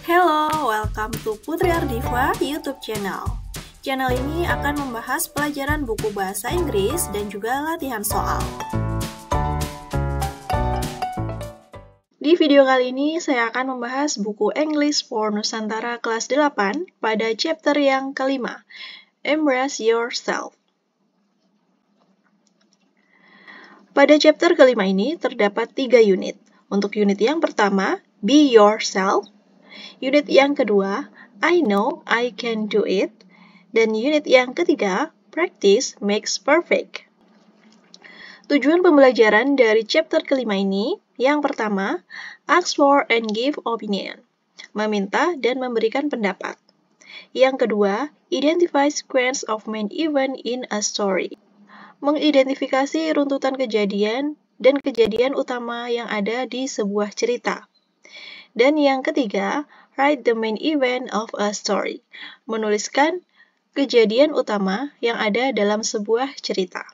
Hello, welcome to Putri Ardiva YouTube channel. Channel ini akan membahas pelajaran buku bahasa Inggris dan juga latihan soal. Di video kali ini saya akan membahas buku English for Nusantara kelas 8 pada chapter yang kelima, Embrace Yourself. Pada chapter kelima ini terdapat 3 unit. Untuk unit yang pertama, Be Yourself. Unit yang kedua, I know I can do it. Dan unit yang ketiga, Practice makes perfect. Tujuan pembelajaran dari chapter kelima ini, yang pertama, ask for and give opinion. Meminta dan memberikan pendapat. Yang kedua, identify sequence of main event in a story. Mengidentifikasi runtutan kejadian dan kejadian utama yang ada di sebuah cerita. Dan yang ketiga, write the main event of a story. Menuliskan kejadian utama yang ada dalam sebuah cerita.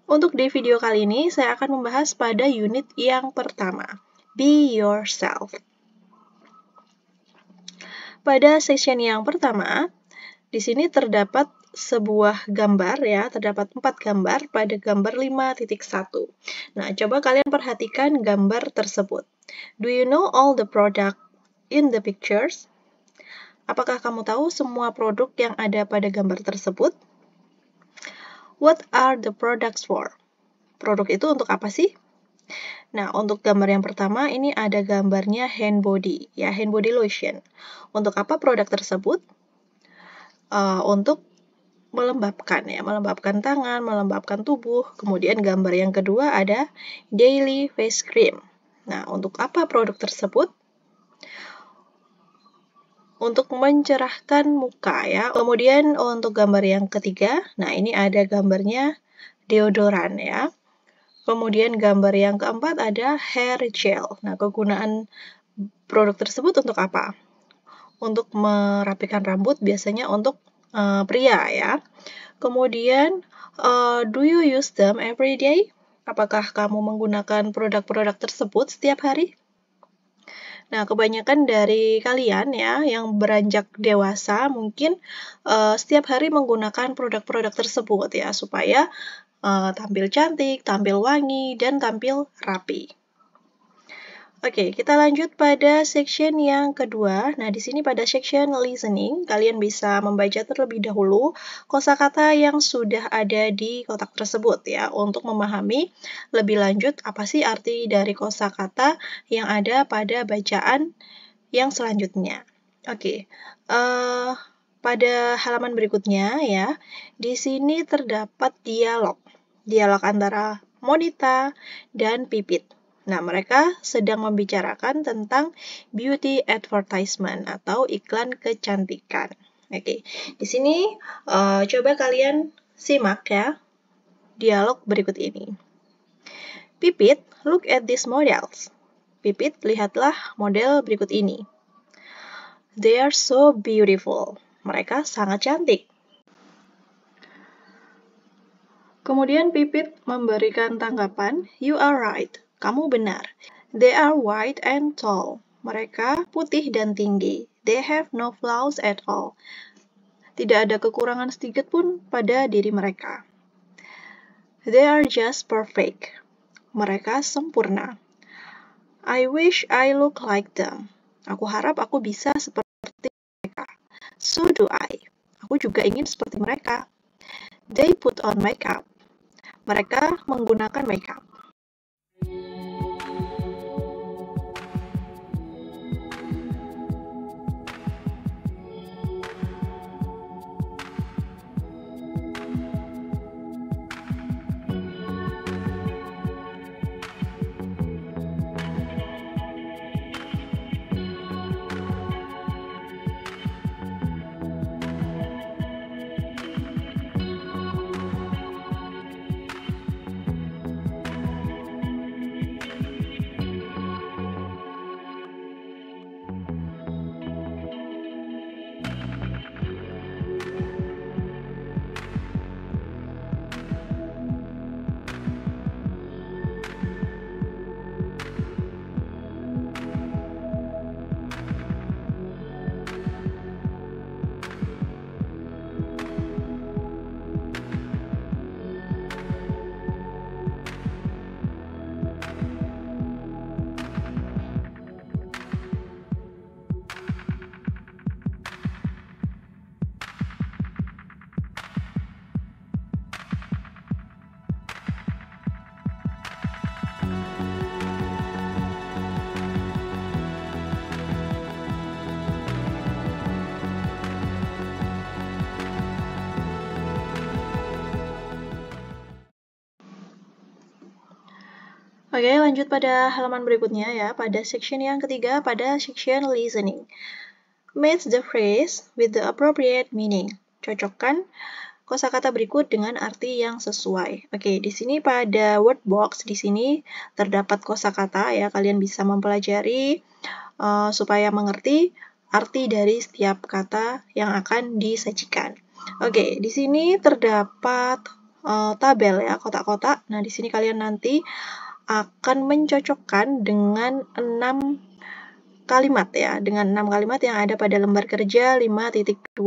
Untuk di video kali ini, saya akan membahas pada unit yang pertama, Be Yourself. Pada section yang pertama, di sini terdapat sebuah gambar ya, terdapat 4 gambar pada gambar 5.1. Nah, coba kalian perhatikan gambar tersebut. Do you know all the product in the pictures? Apakah kamu tahu semua produk yang ada pada gambar tersebut? What are the products for? Produk itu untuk apa sih? Nah, untuk gambar yang pertama ini ada gambarnya hand body, ya, hand body lotion. Untuk apa produk tersebut? Untuk melembabkan ya, melembabkan tangan, melembabkan tubuh. Kemudian gambar yang kedua ada daily face cream. Nah, untuk apa produk tersebut? Untuk mencerahkan muka ya. Kemudian untuk gambar yang ketiga, nah ini ada gambarnya deodoran ya. Kemudian gambar yang keempat ada hair gel. Nah, kegunaan produk tersebut untuk apa? Untuk merapikan rambut, biasanya untuk pria ya. Kemudian, do you use them every day? Apakah kamu menggunakan produk-produk tersebut setiap hari? Nah, kebanyakan dari kalian ya yang beranjak dewasa mungkin setiap hari menggunakan produk-produk tersebut ya supaya tampil cantik, tampil wangi, dan tampil rapi. Oke, kita lanjut pada section yang kedua. Nah, di sini pada section listening, kalian bisa membaca terlebih dahulu kosakata yang sudah ada di kotak tersebut ya, untuk memahami lebih lanjut apa sih arti dari kosakata yang ada pada bacaan yang selanjutnya. Oke, pada halaman berikutnya ya, di sini terdapat dialog antara Monita dan Pipit. Nah, mereka sedang membicarakan tentang beauty advertisement atau iklan kecantikan. Oke, di sini coba kalian simak ya dialog berikut ini. Pipit, look at these models. Pipit, lihatlah model berikut ini. They are so beautiful. Mereka sangat cantik. Kemudian Pipit memberikan tanggapan, you are right. Kamu benar. They are white and tall. Mereka putih dan tinggi. They have no flaws at all. Tidak ada kekurangan sedikit pun pada diri mereka. They are just perfect. Mereka sempurna. I wish I look like them. Aku harap aku bisa seperti mereka. So do I. Aku juga ingin seperti mereka. They put on makeup. Mereka menggunakan makeup. Oke, lanjut pada halaman berikutnya ya, pada section yang ketiga, pada section listening. Match the phrase with the appropriate meaning. Cocokkan kosakata berikut dengan arti yang sesuai. Oke, di sini pada word box di sini terdapat kosakata ya, kalian bisa mempelajari supaya mengerti arti dari setiap kata yang akan disajikan. Oke, di sini terdapat tabel ya, kotak-kotak. Nah, di sini kalian nanti akan mencocokkan dengan 6 kalimat ya, dengan 6 kalimat yang ada pada lembar kerja 5.2.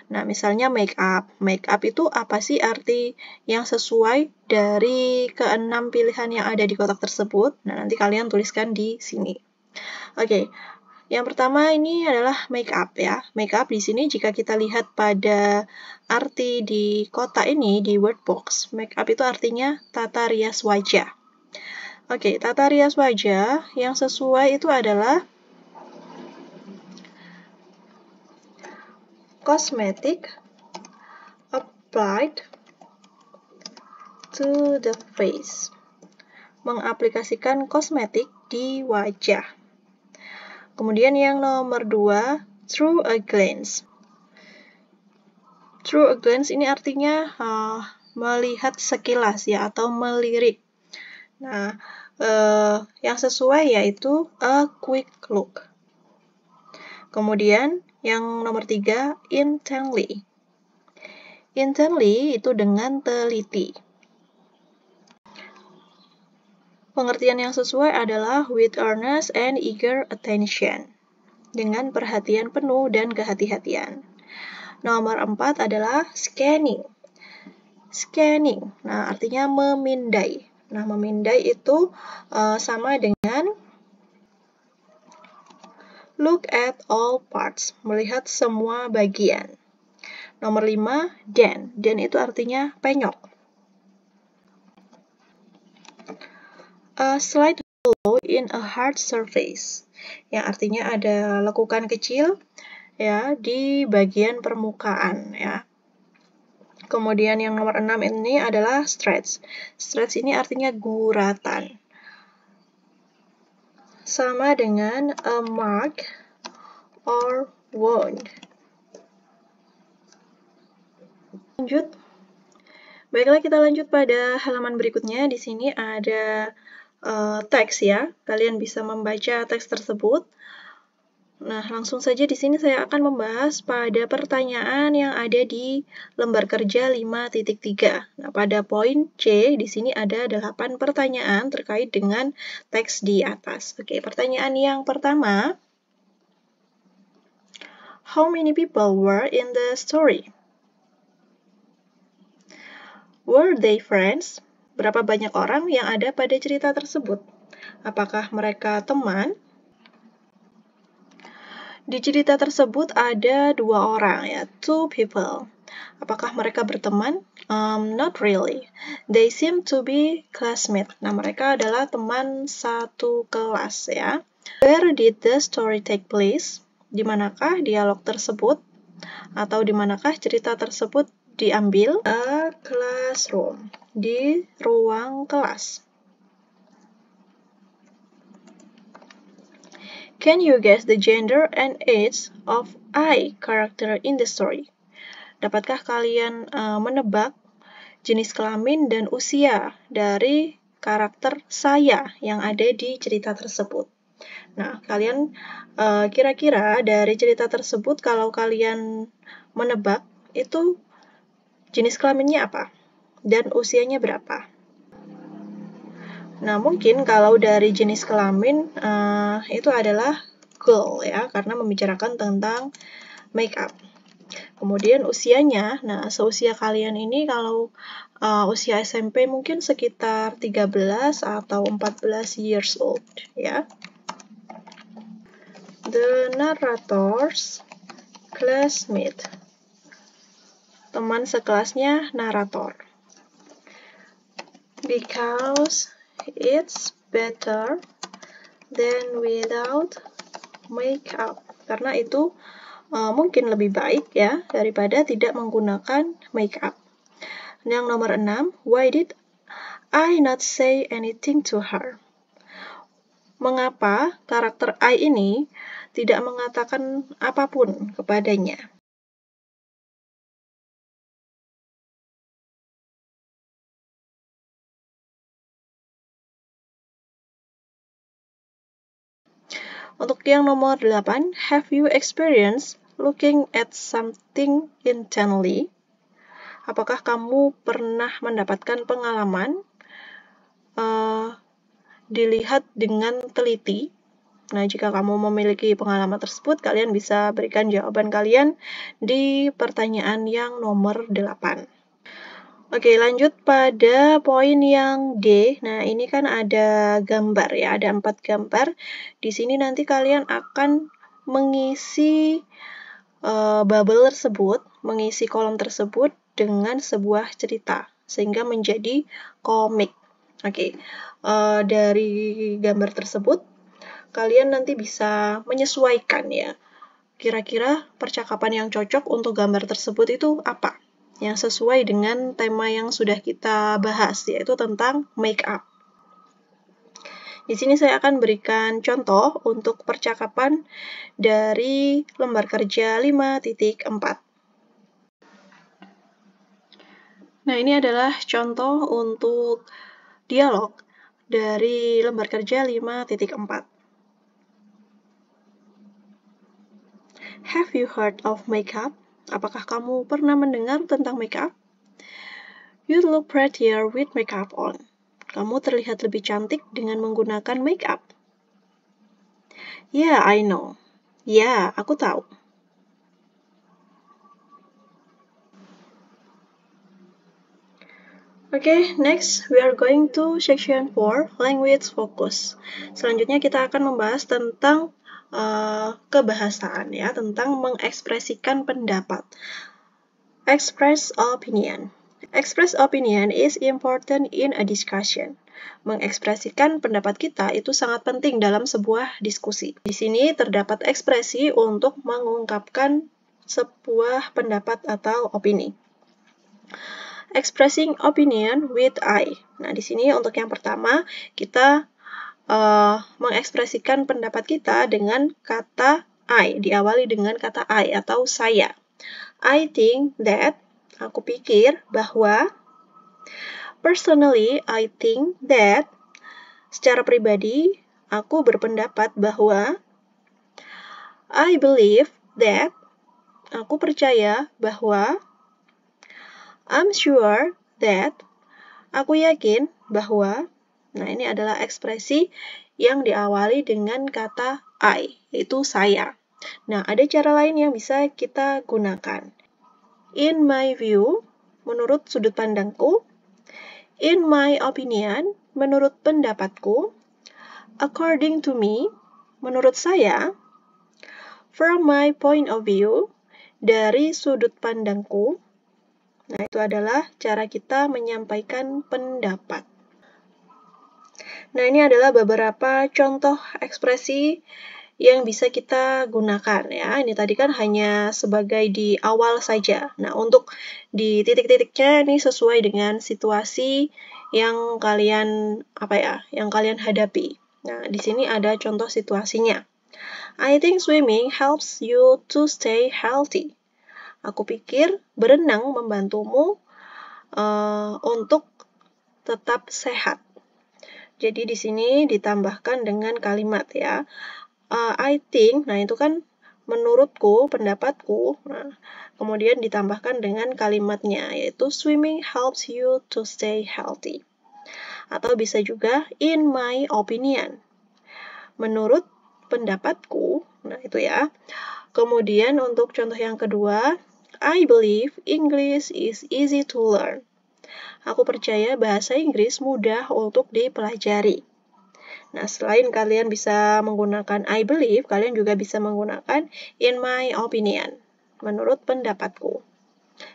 Nah, misalnya make up. Make up itu apa sih arti yang sesuai dari ke-6 pilihan yang ada di kotak tersebut? Nah, nanti kalian tuliskan di sini. Oke. Yang pertama ini adalah make up ya. Make up di sini jika kita lihat pada arti di kotak ini di word box, make up itu artinya tata rias wajah. Oke, tata rias wajah yang sesuai itu adalah cosmetic applied to the face. Mengaplikasikan kosmetik di wajah. Kemudian yang nomor 2, through a glance. Through a glance ini artinya melihat sekilas ya, atau melirik. Nah, yang sesuai yaitu a quick look. Kemudian yang nomor 3, intently. Intently itu dengan teliti. Pengertian yang sesuai adalah with earnest and eager attention. Dengan perhatian penuh dan kehati-hatian. Nomor 4 adalah scanning. Scanning, nah artinya memindai. Nah, memindai itu sama dengan look at all parts, melihat semua bagian. Nomor 5, dent. Dent itu artinya penyok. A slight hollow in a hard surface, yang artinya ada lekukan kecil ya di bagian permukaan ya. Kemudian yang nomor 6 ini adalah stretch. Stretch ini artinya guratan. Sama dengan a mark or wound. Lanjut. Baiklah, kita lanjut pada halaman berikutnya. Di sini ada teks ya. Kalian bisa membaca teks tersebut. Nah, langsung saja di sini saya akan membahas pada pertanyaan yang ada di lembar kerja 5.3. Nah, pada poin C di sini ada 8 pertanyaan terkait dengan teks di atas. Oke, pertanyaan yang pertama. How many people were in the story? Were they friends? Berapa banyak orang yang ada pada cerita tersebut? Apakah mereka teman? Di cerita tersebut ada 2 orang ya, 2 people. Apakah mereka berteman? Not really. They seem to be classmates. Nah, mereka adalah teman satu kelas ya. Where did the story take place? Di manakah dialog tersebut? Atau di manakah cerita tersebut diambil? A classroom. Di ruang kelas. Can you guess the gender and age of I character in the story? Dapatkah kalian menebak jenis kelamin dan usia dari karakter saya yang ada di cerita tersebut? Nah, kalian kira-kira dari cerita tersebut kalau kalian menebak itu jenis kelaminnya apa? Dan usianya berapa? Nah, mungkin kalau dari jenis kelamin itu adalah girl ya, karena membicarakan tentang make up. Kemudian usianya, nah seusia kalian ini kalau usia SMP mungkin sekitar 13 atau 14 years old ya. The narrator's classmate. Teman sekelasnya narator. Because it's better than without makeup. Karena itu mungkin lebih baik ya daripada tidak menggunakan makeup. Yang nomor 6, why did I not say anything to her? Mengapa karakter I ini tidak mengatakan apapun kepadanya? Untuk yang nomor 8, have you experienced looking at something intently? Apakah kamu pernah mendapatkan pengalaman dilihat dengan teliti? Nah, jika kamu memiliki pengalaman tersebut, kalian bisa berikan jawaban kalian di pertanyaan yang nomor 8. Oke, lanjut pada poin yang D. Nah, ini kan ada gambar ya, ada 4 gambar. Di sini nanti kalian akan mengisi bubble tersebut, mengisi kolom tersebut dengan sebuah cerita, sehingga menjadi komik. Oke, dari gambar tersebut, kalian nanti bisa menyesuaikan ya, kira-kira percakapan yang cocok untuk gambar tersebut itu apa? Yang sesuai dengan tema yang sudah kita bahas, yaitu tentang make up. Di sini saya akan berikan contoh untuk percakapan dari lembar kerja 5.4. Nah, ini adalah contoh untuk dialog dari lembar kerja 5.4. Have you heard of makeup? Apakah kamu pernah mendengar tentang makeup? You look prettier with makeup on. Kamu terlihat lebih cantik dengan menggunakan makeup. Yeah, I know. Ya, aku tahu. Okay, next we are going to section 4, language focus. Selanjutnya kita akan membahas tentang kebahasaan ya, tentang mengekspresikan pendapat. Express opinion. Express opinion is important in a discussion. Mengekspresikan pendapat kita itu sangat penting dalam sebuah diskusi. Di sini terdapat ekspresi untuk mengungkapkan sebuah pendapat atau opini. Expressing opinion with I. Nah, di sini untuk yang pertama, kita mengekspresikan pendapat kita dengan kata I, diawali dengan kata I atau saya. I think that, aku pikir bahwa. Personally, I think that, secara pribadi, aku berpendapat bahwa. I believe that, aku percaya bahwa. I'm sure that, aku yakin bahwa. Nah, ini adalah ekspresi yang diawali dengan kata I, yaitu saya. Nah, ada cara lain yang bisa kita gunakan. In my view, menurut sudut pandangku. In my opinion, menurut pendapatku. According to me, menurut saya. From my point of view, dari sudut pandangku. Nah, itu adalah cara kita menyampaikan pendapat. Nah, ini adalah beberapa contoh ekspresi yang bisa kita gunakan ya. Ini tadi kan hanya sebagai di awal saja. Nah, untuk di titik-titiknya ini sesuai dengan situasi yang kalian hadapi. Nah, di sini ada contoh situasinya. I think swimming helps you to stay healthy. Aku pikir berenang membantumu untuk tetap sehat. Jadi di sini ditambahkan dengan kalimat ya. I think, nah itu kan menurutku, pendapatku. Nah, kemudian ditambahkan dengan kalimatnya, yaitu swimming helps you to stay healthy. Atau bisa juga in my opinion. Menurut pendapatku, nah itu ya. Kemudian untuk contoh yang kedua, I believe English is easy to learn. Aku percaya bahasa Inggris mudah untuk dipelajari. Nah, selain kalian bisa menggunakan I believe, kalian juga bisa menggunakan in my opinion, menurut pendapatku.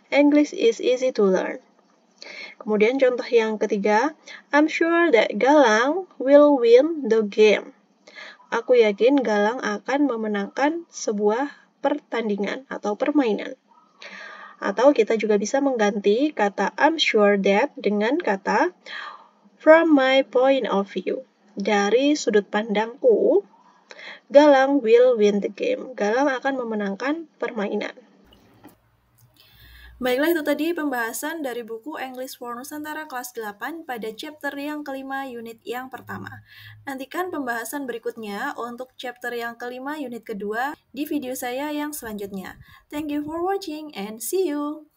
English is easy to learn. Kemudian contoh yang ketiga, I'm sure that Galang will win the game. Aku yakin Galang akan memenangkan sebuah pertandingan atau permainan. Atau kita juga bisa mengganti kata I'm sure that dengan kata From my point of view. Dari sudut pandangku, Galang will win the game. Galang akan memenangkan permainan. Baiklah, itu tadi pembahasan dari buku English for Nusantara kelas 8 pada chapter yang kelima unit yang pertama. Nantikan pembahasan berikutnya untuk chapter yang kelima unit kedua di video saya yang selanjutnya. Thank you for watching and see you!